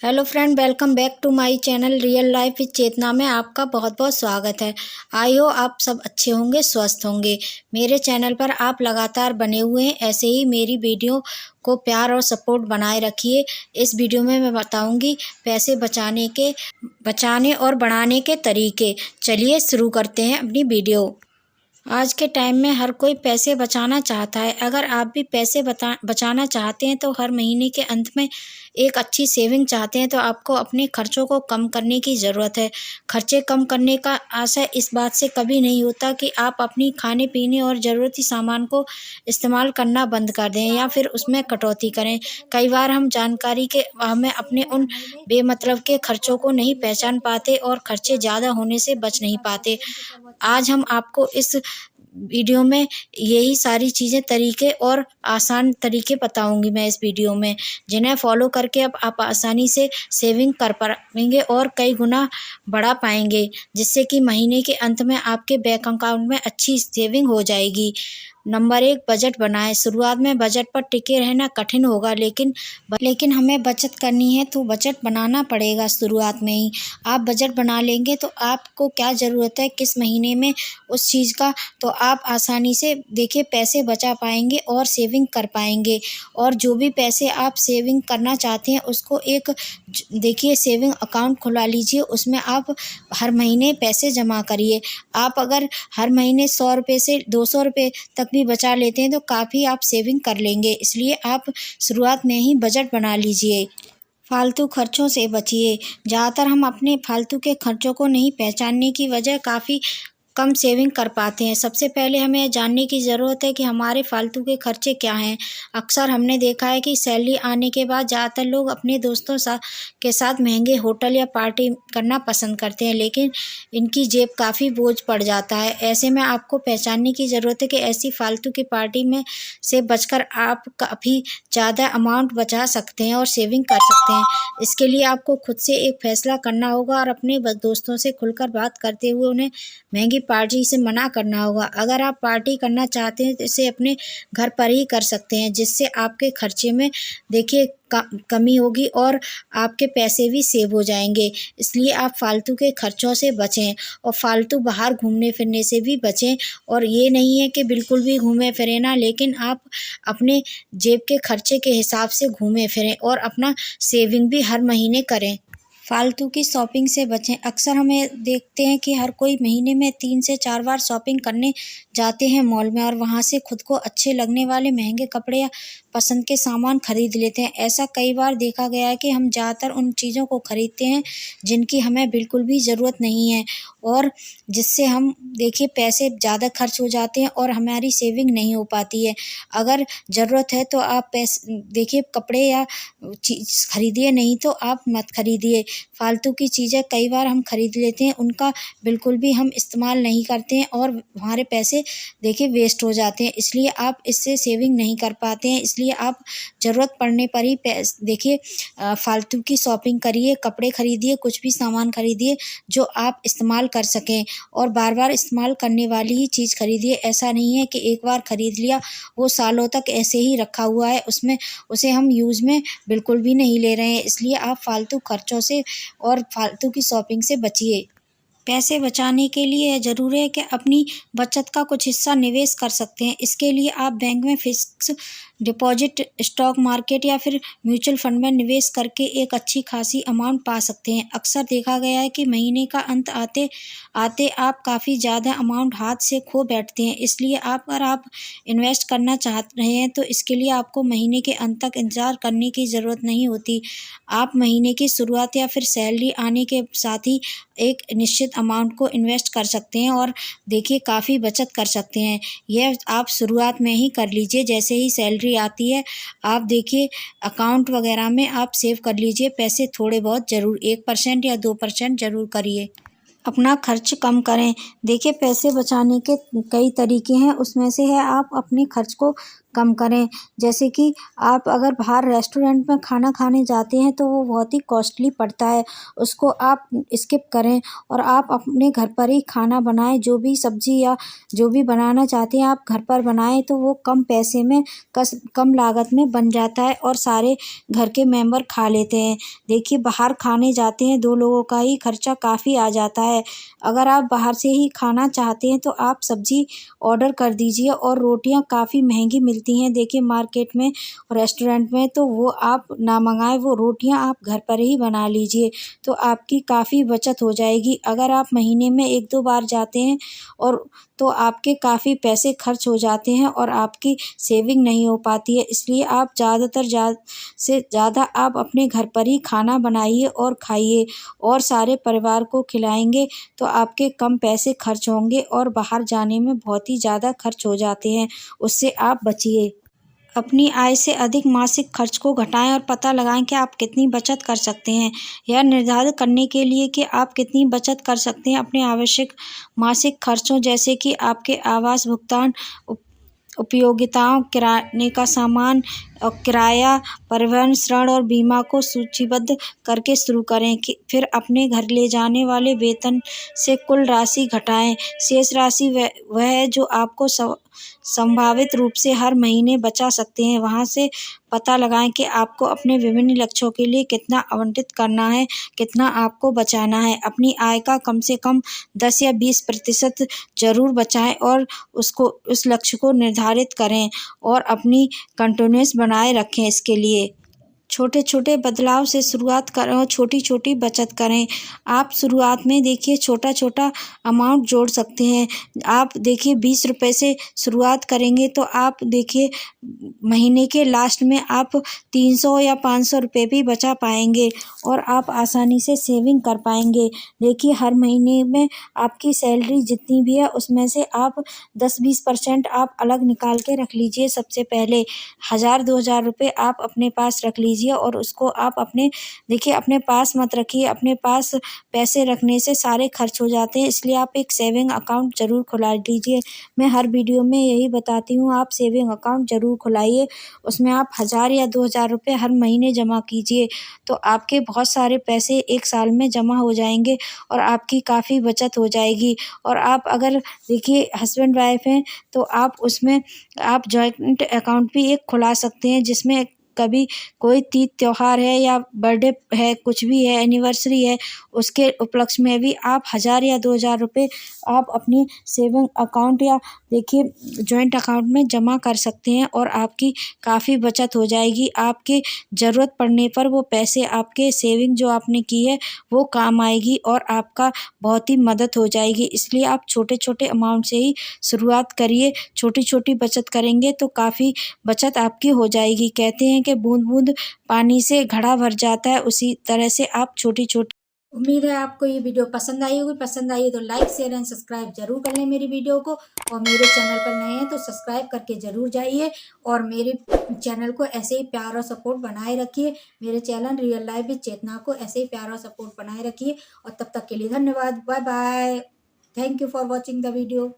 Hello friend, welcome back to my channel real life with Chetna में आपका बहुत बहुत स्वागत है। आई हो आप सब अच्छे होंगे, स्वस्थ होंगे। मेरे चैनल पर आप लगातार बने हुए हैं, ऐसे ही मेरी वीडियो को प्यार और सपोर्ट बनाए रखिए। इस वीडियो में मैं बताऊंगी पैसे बचाने और बढ़ाने के तरीके। चलिए शुरू करते हैं अपनी वीडियो। आज के टाइम में हर कोई पैसे बचाना चाहता है। अगर आप भी पैसे बचाना चाहते हैं तो हर महीने के अंत में एक अच्छी सेविंग चाहते हैं तो आपको अपने खर्चों को कम करने की ज़रूरत है। खर्चे कम करने का आशय इस बात से कभी नहीं होता कि आप अपनी खाने पीने और ज़रूरती सामान को इस्तेमाल करना बंद कर दें या फिर उसमें कटौती करें। कई बार हम जानकारी के हमें अपने उन बेमतलब के खर्चों को नहीं पहचान पाते और खर्चे ज़्यादा होने से बच नहीं पाते। आज हम आपको इस वीडियो में यही सारी चीज़ें, तरीके और आसान तरीके बताऊंगी मैं इस वीडियो में, जिन्हें फॉलो करके अब आप आसानी से सेविंग कर पाएंगे और कई गुना बढ़ा पाएंगे, जिससे कि महीने के अंत में आपके बैंक अकाउंट में अच्छी सेविंग हो जाएगी। नंबर 1, बजट बनाएं। शुरुआत में बजट पर टिके रहना कठिन होगा, लेकिन हमें बचत करनी है तो बजट बनाना पड़ेगा। शुरुआत में ही आप बजट बना लेंगे तो आपको क्या ज़रूरत है किस महीने में उस चीज़ का, तो आप आसानी से देखिए पैसे बचा पाएंगे और सेविंग कर पाएंगे। और जो भी पैसे आप सेविंग करना चाहते हैं उसको एक देखिए सेविंग अकाउंट खुला लीजिए, उसमें आप हर महीने पैसे जमा करिए। आप अगर हर महीने 100 रुपये से 200 रुपये तक भी बचा लेते हैं तो काफ़ी आप सेविंग कर लेंगे। इसलिए आप शुरुआत में ही बजट बना लीजिए। फालतू खर्चों से बचिए। ज़्यादातर हम अपने फालतू के खर्चों को नहीं पहचानने की वजह काफ़ी कम सेविंग कर पाते हैं। सबसे पहले हमें यह जानने की ज़रूरत है कि हमारे फालतू के खर्चे क्या हैं। अक्सर हमने देखा है कि सैलरी आने के बाद ज़्यादातर लोग अपने दोस्तों के साथ महंगे होटल या पार्टी करना पसंद करते हैं, लेकिन इनकी जेब काफ़ी बोझ पड़ जाता है। ऐसे में आपको पहचानने की ज़रूरत है कि ऐसी फालतू की पार्टी में से बचकर आप काफ़ी ज़्यादा अमाउंट बचा सकते हैं और सेविंग कर सकते हैं। इसके लिए आपको खुद से एक फैसला करना होगा और अपने दोस्तों से खुलकर बात करते हुए उन्हें महंगी पार्टी से मना करना होगा। अगर आप पार्टी करना चाहते हैं तो इसे अपने घर पर ही कर सकते हैं, जिससे आपके खर्चे में देखिए कमी होगी और आपके पैसे भी सेव हो जाएंगे। इसलिए आप फालतू के खर्चों से बचें और फालतू बाहर घूमने फिरने से भी बचें। और ये नहीं है कि बिल्कुल भी घूमें फिरें ना, लेकिन आप अपने जेब के खर्चे के हिसाब से घूमें फिरें और अपना सेविंग भी हर महीने करें। फालतू की शॉपिंग से बचें। अक्सर हमें देखते हैं कि हर कोई महीने में 3 से 4 बार शॉपिंग करने जाते हैं मॉल में और वहां से खुद को अच्छे लगने वाले महंगे कपड़े या पसंद के सामान खरीद लेते हैं। ऐसा कई बार देखा गया है कि हम ज़्यादातर उन चीज़ों को खरीदते हैं जिनकी हमें बिल्कुल भी ज़रूरत नहीं है और जिससे हम देखिए पैसे ज़्यादा खर्च हो जाते हैं और हमारी सेविंग नहीं हो पाती है। अगर ज़रूरत है तो आप पैसे देखिए कपड़े या चीज़ खरीदिए, नहीं तो आप मत खरीदिए। फालतू की चीज़ें कई बार हम खरीद लेते हैं, उनका बिल्कुल भी हम इस्तेमाल नहीं करते हैं और हमारे पैसे देखिए वेस्ट हो जाते हैं। इसलिए आप इससे सेविंग नहीं कर पाते हैं। इसलिए आप ज़रूरत पड़ने पर ही देखिए फालतू की शॉपिंग करिए, कपड़े खरीदिए, कुछ भी सामान खरीदिए जो आप इस्तेमाल कर सकें और बार बार इस्तेमाल करने वाली ही चीज़ खरीदिए। ऐसा नहीं है कि एक बार खरीद लिया वो सालों तक ऐसे ही रखा हुआ है, उसे हम यूज़ में बिल्कुल भी नहीं ले रहे हैं। इसलिए आप फालतू खर्चों से और फालतू की शॉपिंग से बचिए। पैसे बचाने के लिए ज़रूरी है कि अपनी बचत का कुछ हिस्सा निवेश कर सकते हैं। इसके लिए आप बैंक में फिक्स डिपॉजिट, स्टॉक मार्केट या फिर म्यूचुअल फंड में निवेश करके एक अच्छी खासी अमाउंट पा सकते हैं। अक्सर देखा गया है कि महीने का अंत आते आते आप काफ़ी ज़्यादा अमाउंट हाथ से खो बैठते हैं। इसलिए अगर आप इन्वेस्ट करना चाह रहे हैं तो इसके लिए आपको महीने के अंत तक इंतज़ार करने की ज़रूरत नहीं होती। आप महीने की शुरुआत या फिर सैलरी आने के साथ ही एक निश्चित अमाउंट को इन्वेस्ट कर सकते हैं और देखिए काफ़ी बचत कर सकते हैं। यह आप शुरुआत में ही कर लीजिए। जैसे ही सैलरी आती है आप देखिए अकाउंट वगैरह में आप सेव कर लीजिए पैसे, थोड़े बहुत ज़रूर 1% या 2% ज़रूर करिए। अपना खर्च कम करें। देखिए पैसे बचाने के कई तरीके हैं, उसमें से है आप अपने खर्च को कम करें। जैसे कि आप अगर बाहर रेस्टोरेंट में खाना खाने जाते हैं तो वो बहुत ही कॉस्टली पड़ता है, उसको आप स्किप करें और आप अपने घर पर ही खाना बनाएँ। जो भी सब्ज़ी या जो भी बनाना चाहते हैं आप घर पर बनाएँ तो वो कम पैसे में कम लागत में बन जाता है और सारे घर के मेंबर खा लेते हैं। देखिए बाहर खाने जाते हैं 2 लोगों का ही खर्चा काफ़ी आ जाता है। अगर आप बाहर से ही खाना चाहते हैं तो आप सब्ज़ी ऑर्डर कर दीजिए और रोटियाँ काफ़ी महँगी मिलती हैं देखिए मार्केट में, रेस्टोरेंट में, तो वो आप ना मँगाएँ, वो रोटियाँ आप घर पर ही बना लीजिए, तो आपकी काफ़ी बचत हो जाएगी। अगर आप महीने में 1-2 बार जाते हैं और तो आपके काफ़ी पैसे खर्च हो जाते हैं और आपकी सेविंग नहीं हो पाती है। इसलिए आप से ज़्यादा आप अपने घर पर ही खाना बनाइए और खाइए और सारे परिवार को खिलाएँगे तो आपके कम पैसे खर्च होंगे और बाहर जाने में बहुत ही ज़्यादा खर्च हो जाते हैं, उससे आप बचिए। अपनी आय से अधिक मासिक खर्च को घटाएँ और पता लगाएँ कि आप कितनी बचत कर सकते हैं। यह निर्धारित करने के लिए कि आप कितनी बचत कर सकते हैं अपने आवश्यक मासिक खर्चों जैसे कि आपके आवास भुगतान, उपयोगिताओं, किराने का सामान और किराया, परिवहन, ऋण और बीमा को सूचीबद्ध करके शुरू करें कि फिर अपने घर ले जाने वाले वेतन से कुल राशि घटाएँ। शेष राशि वह है जो आपको संभावित रूप से हर महीने बचा सकते हैं। वहाँ से पता लगाएँ कि आपको अपने विभिन्न लक्ष्यों के लिए कितना आवंटित करना है, कितना आपको बचाना है। अपनी आय का कम से कम 10 या 20% ज़रूर बचाएँ और उस लक्ष्य को निर्धारित करें और अपनी कंटिन्यूअस बनाए रखें इसके लिए। छोटे-छोटे बदलाव से शुरुआत करें और छोटी-छोटी बचत करें। आप शुरुआत में देखिए छोटा-छोटा अमाउंट जोड़ सकते हैं। आप देखिए ₹20 से शुरुआत करेंगे तो आप देखिए महीने के लास्ट में आप 300 या ₹500 भी बचा पाएँगे और आप आसानी से सेविंग कर पाएँगे। देखिए हर महीने में आपकी सैलरी जितनी भी है उसमें से आप 10-20% आप अलग निकाल के रख लीजिए सबसे पहले। 1000-2000 आप अपने पास रख लीजिए और उसको आप देखिए अपने पास मत रखिए, अपने पास पैसे रखने से सारे खर्च हो जाते हैं, इसलिए आप एक सेविंग अकाउंट ज़रूर खुला लीजिए। मैं हर वीडियो में यही बताती हूँ, आप सेविंग अकाउंट ज़रूर खुलाइए, उसमें आप 1000 या ₹2000 हर महीने जमा कीजिए, तो आपके बहुत सारे पैसे 1 साल में जमा हो जाएँगे और आपकी काफ़ी बचत हो जाएगी। और आप अगर देखिए हस्बैंड वाइफ हैं, तो आप उसमें आप जॉइंट अकाउंट भी एक खुला सकते हैं जिसमें कभी कोई तीज त्योहार है या बर्थडे है, कुछ भी है, एनिवर्सरी है, उसके उपलक्ष्य में भी आप 1000 या ₹2000 आप अपने सेविंग अकाउंट या देखिए जॉइंट अकाउंट में जमा कर सकते हैं और आपकी काफ़ी बचत हो जाएगी। आपके ज़रूरत पड़ने पर वो पैसे आपके सेविंग जो आपने की है वो काम आएगी और आपका बहुत ही मदद हो जाएगी। इसलिए आप छोटे-छोटे अमाउंट से ही शुरुआत करिए, छोटी-छोटी बचत करेंगे तो काफ़ी बचत आपकी हो जाएगी। कहते हैं कि बूँद-बूँद पानी से घड़ा भर जाता है, उसी तरह से आप छोटी-छोटी। उम्मीद है आपको ये वीडियो पसंद आई होगी। पसंद आई है तो लाइक, शेयर एंड सब्सक्राइब ज़रूर कर लें मेरी वीडियो को और मेरे चैनल पर नए हैं तो सब्सक्राइब करके ज़रूर जाइए और मेरे चैनल को ऐसे ही प्यार और सपोर्ट बनाए रखिए। मेरे चैनल रियल लाइफ विद चेतना को ऐसे ही प्यार और सपोर्ट बनाए रखिए और तब तक के लिए धन्यवाद। Bye bye. Thank you for watching the video.